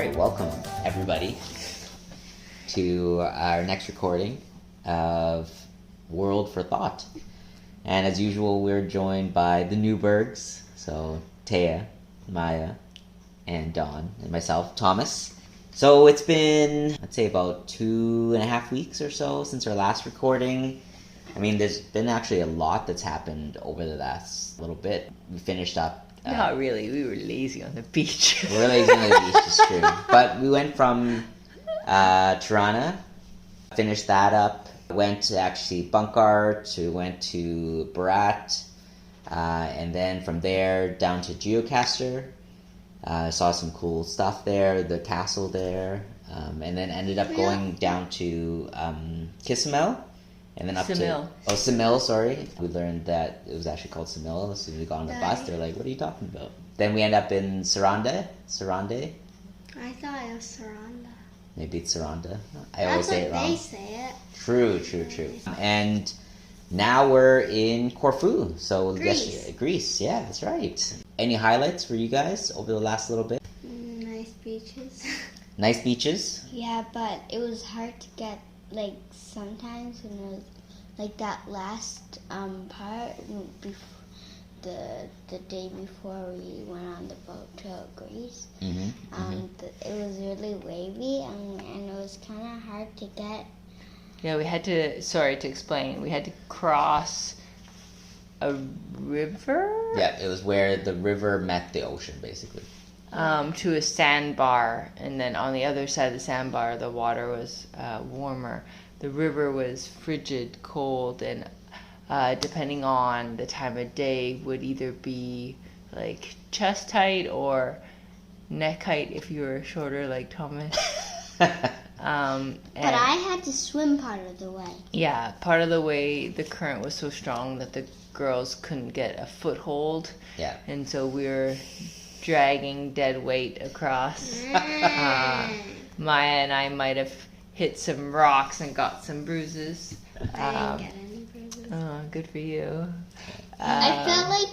right, welcome everybody to our next recording of World for Thought. And as usual, we're joined by the Ngubergs, so Taya, Maya, and Dawn, and myself, Thomas. So it's been, I'd say, about 2.5 weeks or so since our last recording. I mean, there's been actually a lot that's happened over the last little bit. We finished up. Not really. We were lazy on the beach. We were lazy on the beach, it's true. But we went from Tirana, finished that up. Went to actually Bunkar, went to Barat, and then from there down to Gjirokaster. Saw some cool stuff there, the castle there, and then ended up going down to Ksamil, and then up Ksamil, sorry. We learned that it was actually called Ksamil as soon as we got on the bus. They're like, what are you talking about? Then we end up in Sarande. I thought it was Saranda. Maybe it's Saranda. I always say it wrong. They say it. True. And now we're in Corfu. So Greece, yeah, that's right. Any highlights for you guys over the last little bit? Nice beaches. Nice beaches? Yeah, but it was hard to get, like, sometimes when it was, like, that last part, the day before we went on the boat to Greece, it was really wavy, and it was kind of hard to get. Yeah, we had to, to explain, we had to cross a river? Yeah, it was where the river met the ocean, basically. To a sandbar, and then on the other side of the sandbar, the water was warmer. The river was frigid, cold, and depending on the time of day, would either be like chest height or neck height if you were shorter, like Thomas. But I had to swim part of the way. Yeah, part of the way the current was so strong that the girls couldn't get a foothold. Yeah. And so we were dragging dead weight across. Maya and I might have hit some rocks and got some bruises. I didn't get any bruises. Oh, good for you. I felt like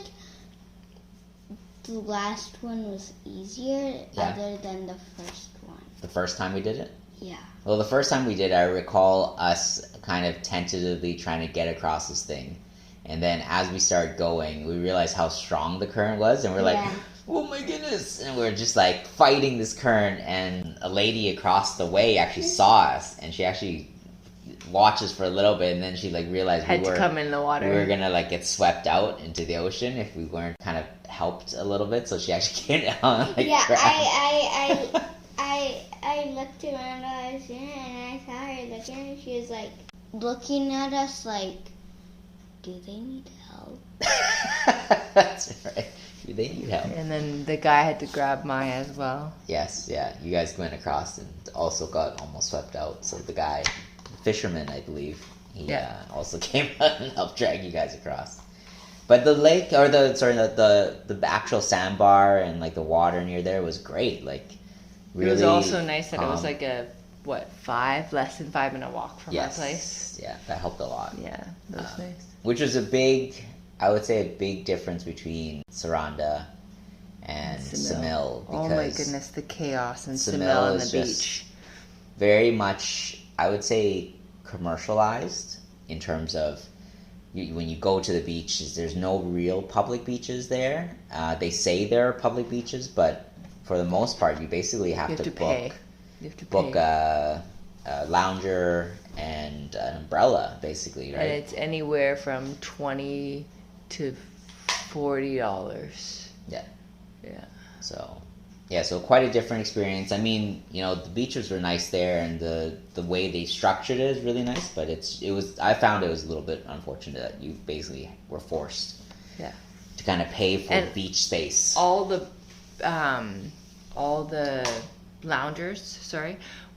the last one was easier other than the first one. The first time we did it? Yeah. Well, the first time we did, I recall us kind of tentatively trying to get across this thing. And then as we started going, we realized how strong the current was. And we're like, oh my goodness. And we're just like fighting this current. And a lady across the way actually saw us. And she actually watched us for a little bit. And then she like realized we were come in the water. We were going to like get swept out into the ocean if we weren't kind of helped a little bit. So she actually came down. Like, I looked around and I saw her looking, and she was like looking at us like, do they need help? That's right. Do they need help? And then the guy had to grab Maya as well. Yes, yeah. You guys went across and also got almost swept out. So the guy, the fisherman, I believe, he also came out and helped drag you guys across. But the lake, or the actual sandbar and like the water near there was great. Like, really, it was also nice that it was like a less than 5 minute walk from our place. Yeah, that helped a lot. Yeah, that was nice. Which was a big difference between Saranda and Ksamil. Oh my goodness, the chaos in Ksamil on the beach. Very much, I would say, commercialized in terms of when you go to the beaches, there's no real public beaches there. They say there are public beaches, but for the most part, you basically have to book a lounger and an umbrella, basically, right? And it's anywhere from $20 to $40. Yeah. Yeah. So quite a different experience. I mean, the beaches were nice there, and the way they structured it is really nice. But I found it was a little bit unfortunate that you basically were forced, to kind of pay for beach space. All the loungers,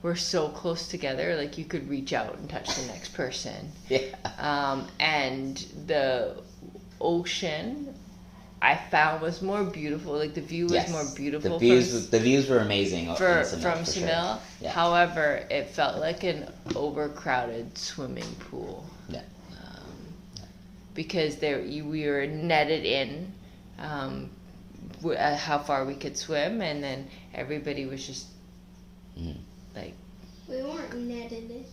were so close together, like you could reach out and touch the next person. Yeah. And the ocean, I found, was more beautiful. Like the view was more beautiful. The views were amazing from Ksamil. Sure. Yeah. However, it felt like an overcrowded swimming pool. Yeah. Because we were netted in. How far we could swim, and then everybody was just Like, We weren't netted it.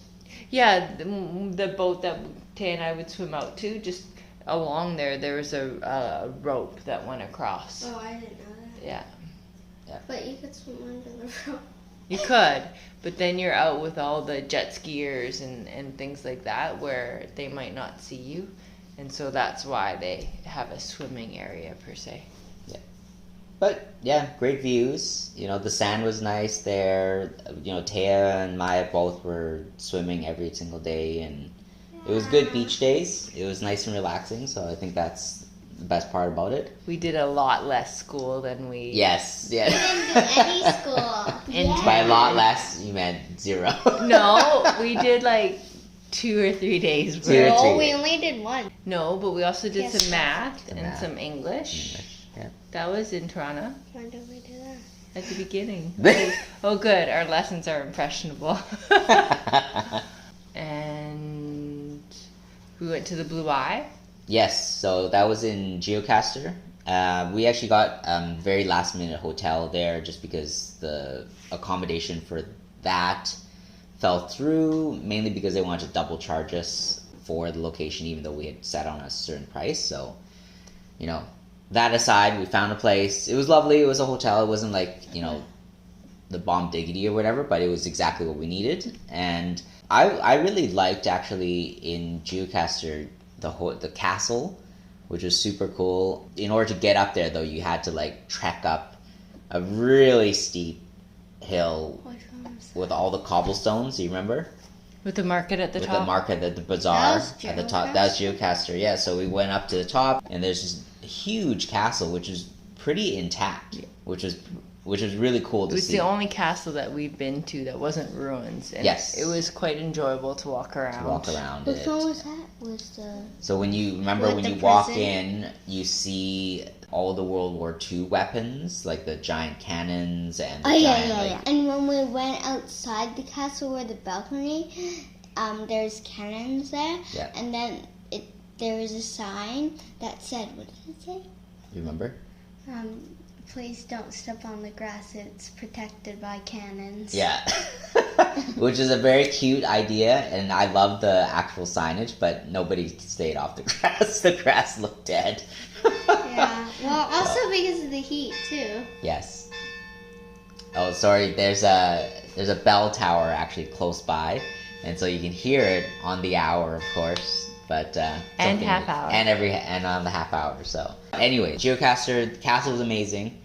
yeah, the boat that Tay and I would swim out to, just along there was a rope that went across. Oh, I didn't know that. Yeah. But you could swim under the rope. You could, but then you're out with all the jet skiers and things like that where they might not see you. And so that's why they have a swimming area per se. Yeah. But yeah, great views. You know, the sand was nice there. You know, Taya and Maya both were swimming every single day, and it was good beach days. It was nice and relaxing, so I think that's the best part about it. We did a lot less school than we... Yes, We yes. didn't do any school. And By a lot less, you meant 0. No, we did like 2 or 3 days. 2 or 3 No, we days. only did one. No, but we also did Yes. some math Some and math. some English. Yeah. That was in Toronto When did we do that? at the beginning. Oh, good. Our lessons are impressionable. And we went to the Blue Eye. Yes, so that was in Gjirokaster. We actually got very last minute hotel there just because the accommodation for that fell through, mainly because they wanted to double charge us for the location even though we had set on a certain price. So, you know, that aside, we found a place. It was lovely. It was a hotel. It wasn't like, you know, the bomb diggity or whatever, but it was exactly what we needed. And I really liked actually in Gjirokaster the castle, which was super cool. In order to get up there though, you had to like trek up a really steep hill with all the cobblestones. Do you remember? With the market at the With top. the market at the bazaar That was at the top. That was Gjirokaster, yeah. So we went up to the top, and there's this huge castle, which is pretty intact, which was really cool It to was see. the only castle that we'd been to that wasn't ruins. And Yes. it was quite enjoyable to walk around. To walk around Which it. one was that? Was the... So when you remember With when the you walk prison? in, you see all the World War II weapons, like the giant cannons and the Oh, giant, yeah. like, And when we went outside the castle where the balcony, there's cannons there. Yeah. And then there was a sign that said, what did it say? you remember? Please don't step on the grass. It's protected by cannons. Yeah. Which is a very cute idea, and I love the actual signage, but nobody stayed off the grass. The grass looked dead. Yeah. Well, also because of the heat too. Yes. Oh, sorry. There's a bell tower actually close by, and so you can hear it on the hour, of course. But And something- half hour. and on the half hour. So anyway, Gjirokaster, the castle is amazing.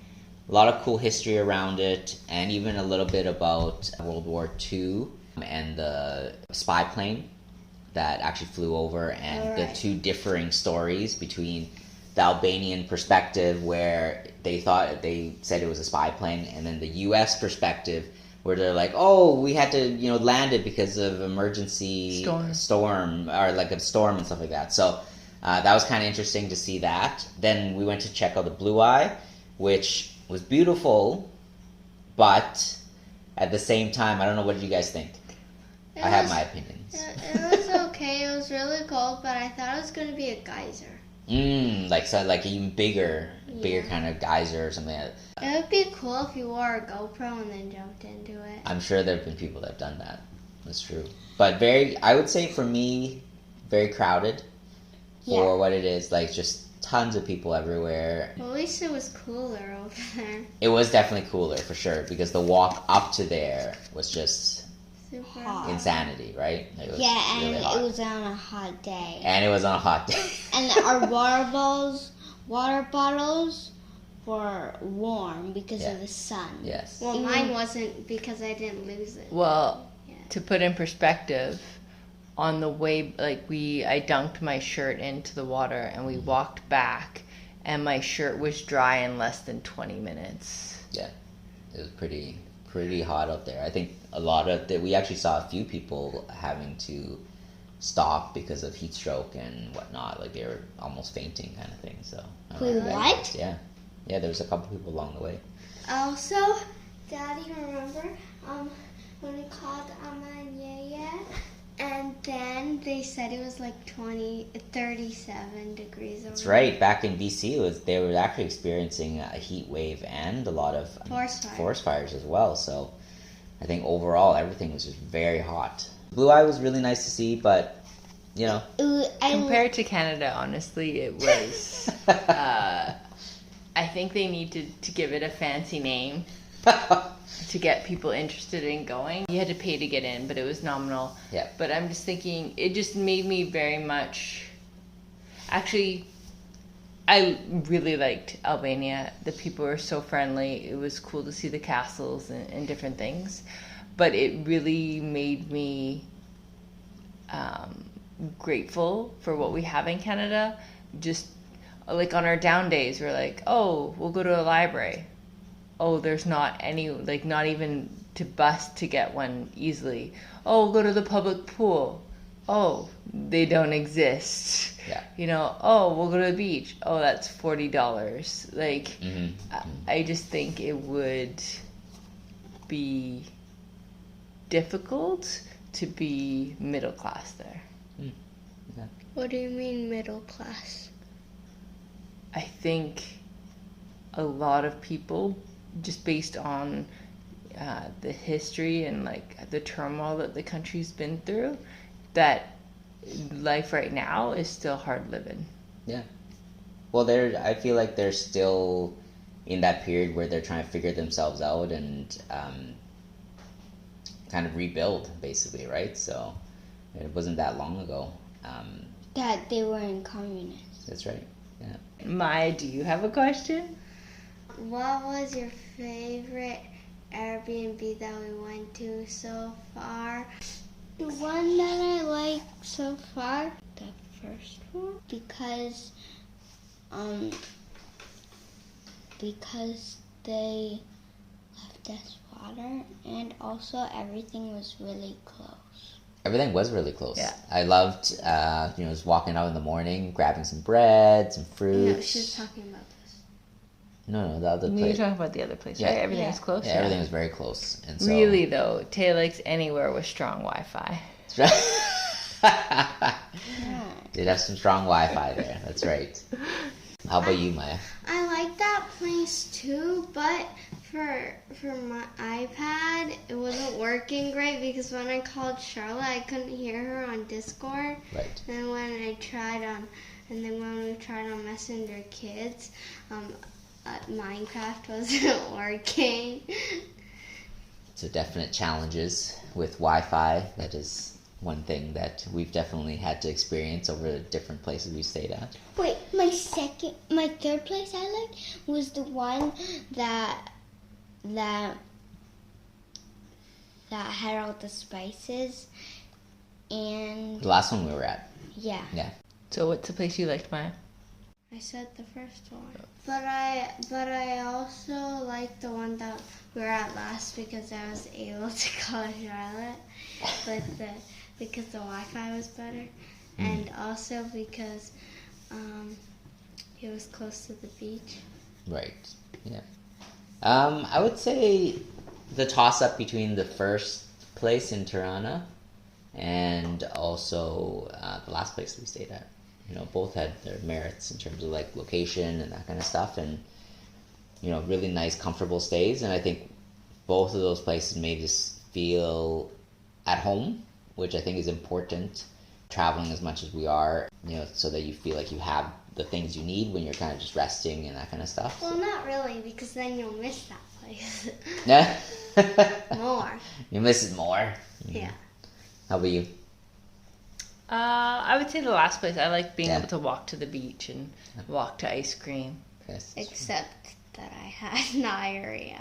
A lot of cool history around it, and even a little bit about World War II and the spy plane that actually flew over, and the Alright. two differing stories between the Albanian perspective, where they said it was a spy plane, and then the U.S. perspective, where they're like, oh, we had to, land it because of emergency storm, or like a storm and stuff like that. So that was kind of interesting to see that. Then we went to check out the Blue Eye, which was beautiful, but at the same time, I don't know, what did you guys think? I have my opinions. It was okay. It was really cold, but I thought it was going to be a geyser. Like even bigger Yeah. kind of geyser or something like that. It would be cool if you wore a GoPro and then jumped into it. I'm sure there have been people that have done that. That's true. But I would say for me, very crowded for what it is. Like just tons of people everywhere. Well, at least it was cooler over there. It was definitely cooler for sure, because the walk up to there was just Super Hot. insanity, right? It was Yeah, and really hot. it was on a hot day. And it was on a hot day. And our water bottles were warm because Yeah. of the sun. Yes. Well, mine wasn't because I didn't lose it. Well, Yeah. to put in perspective, on the way, I dunked my shirt into the water and we walked back, and my shirt was dry in less than 20 minutes. Yeah. It was pretty hot out there. I think we actually saw a few people having to stop because of heat stroke and whatnot. Like they were almost fainting kind of thing. So. I don't Wait, know if that what? was- Yeah. Yeah, there was a couple people along the way. Also, Daddy, remember when we called Amma and Yaya, and then they said it was like 37 degrees. That's right. Back in BC, they were actually experiencing a heat wave and a lot of Forest fires. forest fires as well. So I think overall everything was just very hot. Blue Eye was really nice to see, but you know, Compared to Canada, honestly, it was. I think they needed to give it a fancy name to get people interested in going. You had to pay to get in, but it was nominal. Yeah. But I'm just thinking, it just made me very much. Actually, I really liked Albania. The people were so friendly. It was cool to see the castles and different things. But it really made me grateful for what we have in Canada. Just like on our down days, we're like, oh, we'll go to a library. Oh, there's not any, like not even to bus to get one easily. Oh, we'll go to the public pool. Oh, they don't exist. Yeah. You know, oh, we'll go to the beach. Oh, that's $40. Like, I just think it would be difficult to be middle class there. Yeah. What do you mean middle class? I think a lot of people, just based on the history and like the turmoil that the country's been through, that life right now is still hard living. Yeah. Well, I feel like they're still in that period where they're trying to figure themselves out and kind of rebuild, basically, right? So it wasn't that long ago. That they were in communism. That's right. Yeah. Maya, do you have a question? What was your favorite Airbnb that we went to so far? The one that I like so far, the first one, because they left us water, and also everything was really close. Everything was really close. Yeah. I loved, just walking out in the morning, grabbing some bread, some fruit. No, she was talking about this. No, the other You're place. talking about the other place, Yeah. right? Everything Yeah. was close. Yeah, everything was very close. And so, Really though, Tay likes anywhere with strong Wi-Fi. Did have some strong Wi-Fi there. That's right. How about you, Maya? I like that place too, but for my iPad, it wasn't working great because when I called Charlotte, I couldn't hear her on Discord. Right. And when we tried on Messenger Kids, Minecraft wasn't working. So definite challenges with Wi-Fi. That is one thing that we've definitely had to experience over the different places we stayed at. Wait, my third place I liked was the one that had all the spices, and The last one we were at. yeah. Yeah. So what's the place you liked, Maya? I said the first one, but I also liked the one that we were at last because I was able to call Charlotte, because the Wi-Fi was better, and also because it was close to the beach. Right. Yeah. I would say the toss-up between the first place in Tirana and also the last place we stayed at. Both had their merits in terms of like location and that kind of stuff, and really nice, comfortable stays. And I think both of those places made us feel at home, which I think is important. Traveling as much as we are, so that you feel like you have the things you need when you're kind of just resting and that kind of stuff. Well, not really, because then you'll miss that place. Yeah. More. You miss it more. Yeah. How about you? I would say the last place. I like being Yeah. able to walk to the beach and walk to ice cream. Yes. Except that I had diarrhea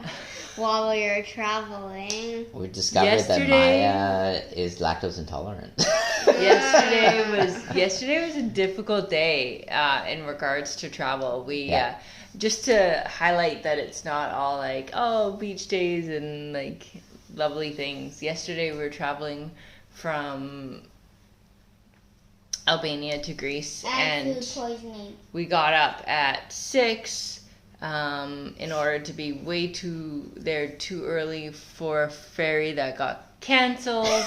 while we were traveling. We discovered Yesterday- that Maya is lactose intolerant. Yesterday was a difficult day in regards to travel. We Yeah. just to highlight that it's not all like beach days and like lovely things. Yesterday we were traveling from Albania to Greece, and food poisoning. we got up at 6 in order to be too early for a ferry that got canceled,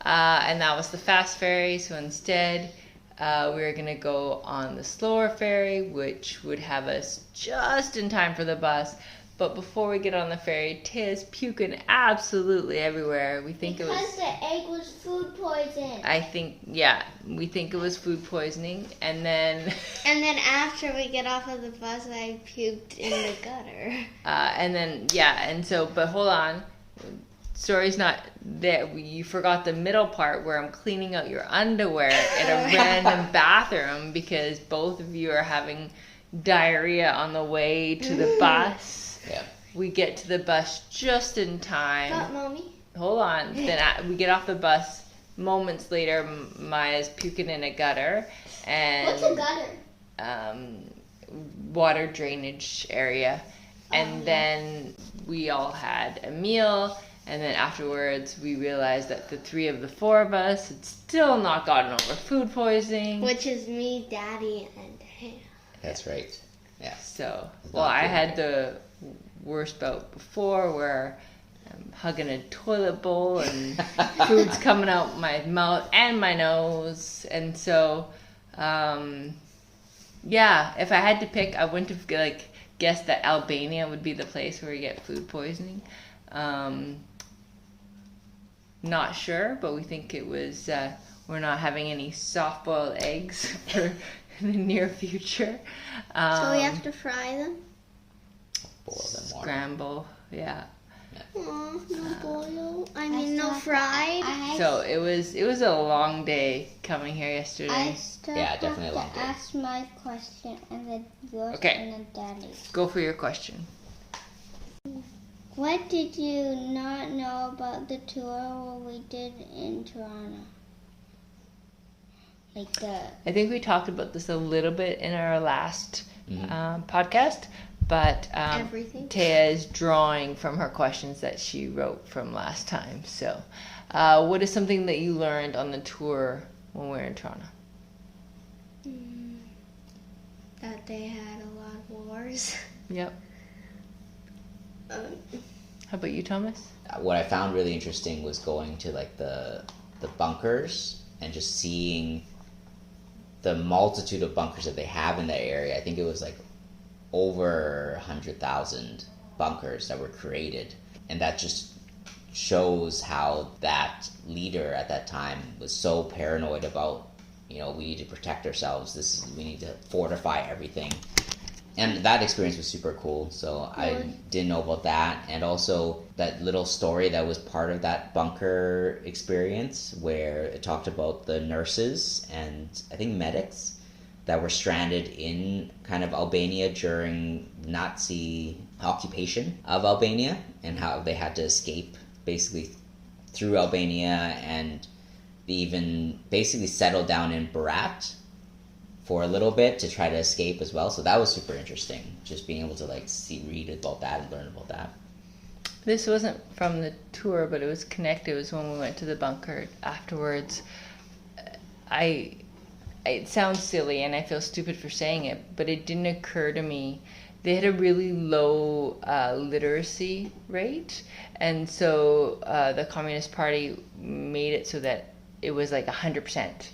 and that was the fast ferry. So instead we were going to go on the slower ferry, which would have us just in time for the bus. But before we get on the ferry, Taya's puking absolutely everywhere. We think it was... Because the egg was food poison. We think it was food poisoning. And then... And then after we get off of the bus, I puked in the gutter. But hold on. Story's not there. You forgot the middle part where I'm cleaning out your underwear in a random bathroom because both of you are having diarrhea on the way to the bus. Yeah. We get to the bus just in time. Got Mommy? Hold on. Then we get off the bus. Moments later, Maya's puking in a gutter. And What's a gutter? Water drainage area. And then we all had a meal. And then afterwards, we realized that the 3 of the 4 of us had still not gotten over food poisoning. Which is me, Daddy, and him. That's right. Yeah. So, I had the worst bout before where I'm hugging a toilet bowl and food's coming out my mouth and my nose. And so, if I had to pick, I wouldn't have guessed that Albania would be the place where you get food poisoning. Not sure, but we think it was, we're not having any soft-boiled eggs for the near future. So we have to fry them? Boil them more. Scramble, yeah. Oh, no boil. No fried. So it was a long day coming here yesterday. I still definitely a long have to day. ask my question and then yours Okay. and then Daddy's. Go for your question. What did you not know about the tour we did in Toronto? I think we talked about this a little bit in our last podcast, but Everything. Taya is drawing from her questions that she wrote from last time. So, what is something that you learned on the tour when we were in Toronto? That they had a lot of wars. Yep. How about you, Thomas? What I found really interesting was going to the bunkers and just seeing the multitude of bunkers that they have in that area. I think it was over 100,000 bunkers that were created, and that just shows how that leader at that time was so paranoid about, we need to protect ourselves. We need to fortify everything. And that experience was super cool. So I didn't know about that. And also that little story that was part of that bunker experience where it talked about the nurses and I think medics that were stranded in kind of Albania during Nazi occupation of Albania and how they had to escape basically through Albania and even basically settle down in Berat for a little bit to try to escape as well. So that was super interesting, just being able to read about that and learn about that. This wasn't from the tour, but it was connected. It was when we went to the bunker afterwards. It sounds silly and I feel stupid for saying it, but it didn't occur to me. They had a really low literacy rate, and so the Communist Party made it so that it was 100%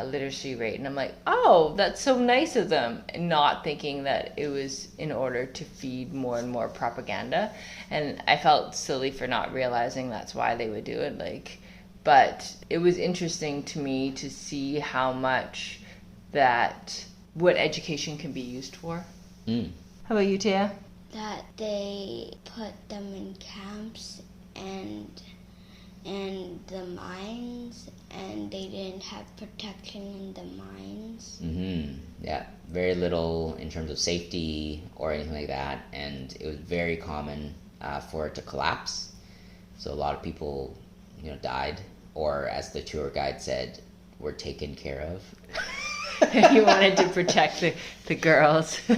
literacy rate, and I'm like, oh, that's so nice of them, and not thinking that it was in order to feed more and more propaganda. And I felt silly for not realizing that's why they would do it. But it was interesting to me to see how much what education can be used for. How about you, Taya? That they put them in camps and the mines, and they didn't have protection in the mines. Yeah, very little in terms of safety or anything like that, and it was very common for it to collapse. So a lot of people, died, or as the tour guide said, were taken care of. He wanted to protect the girls. He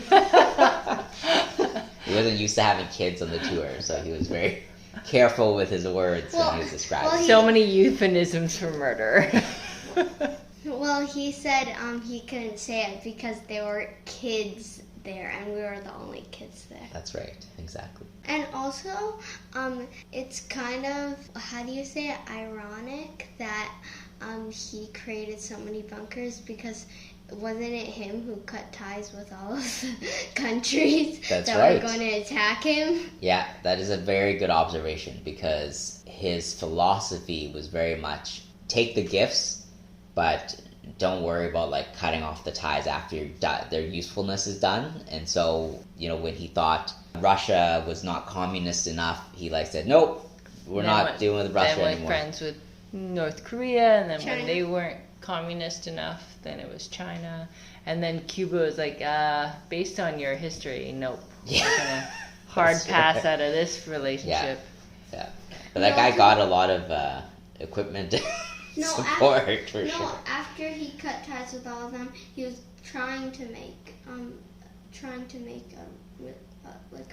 wasn't used to having kids on the tour, so he was very careful with his words when he was describing. So many euphemisms for murder. Well, he said he couldn't say it because there were kids there, and we were the only kids there. That's right, exactly. And also, it's kind of, how do you say it, ironic that he created so many bunkers, because wasn't it him who cut ties with all of the countries That's that right. were going to attack him? Yeah, that is a very good observation because his philosophy was very much take the gifts, but don't worry about like cutting off the ties after their usefulness is done. And so, when he thought Russia was not communist enough, he said, nope, we're not dealing with Russia anymore. anymore. Friends with North Korea, and then China. when they weren't communist enough, then it was China. And then Cuba was like, based on your history, nope. Yeah. We're gonna hard pass out of this relationship. Yeah. But that guy got a lot of equipment support for sure. After he cut ties with all of them, he was trying to make a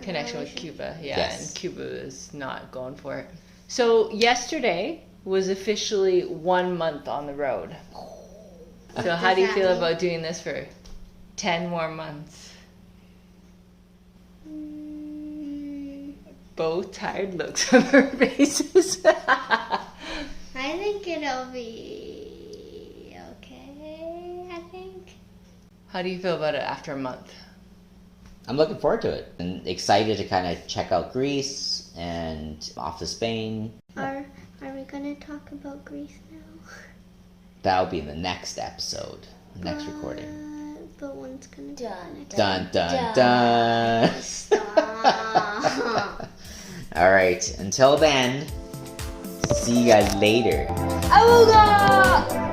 Connection with Cuba, yeah, Yes. and Cuba is not going for it. So yesterday was officially 1 month on the road. So how do you feel about doing this for 10 more months? Both tired looks on their faces. I think it'll be okay, I think. How do you feel about it after a month? I'm looking forward to it and excited to kind of check out Greece and off to Spain. Are we going to talk about Greece now? That'll be in the next episode, next recording. But one's going to be Dun, dun, dun. Stop. All right, until then, see you guys later. Awooga!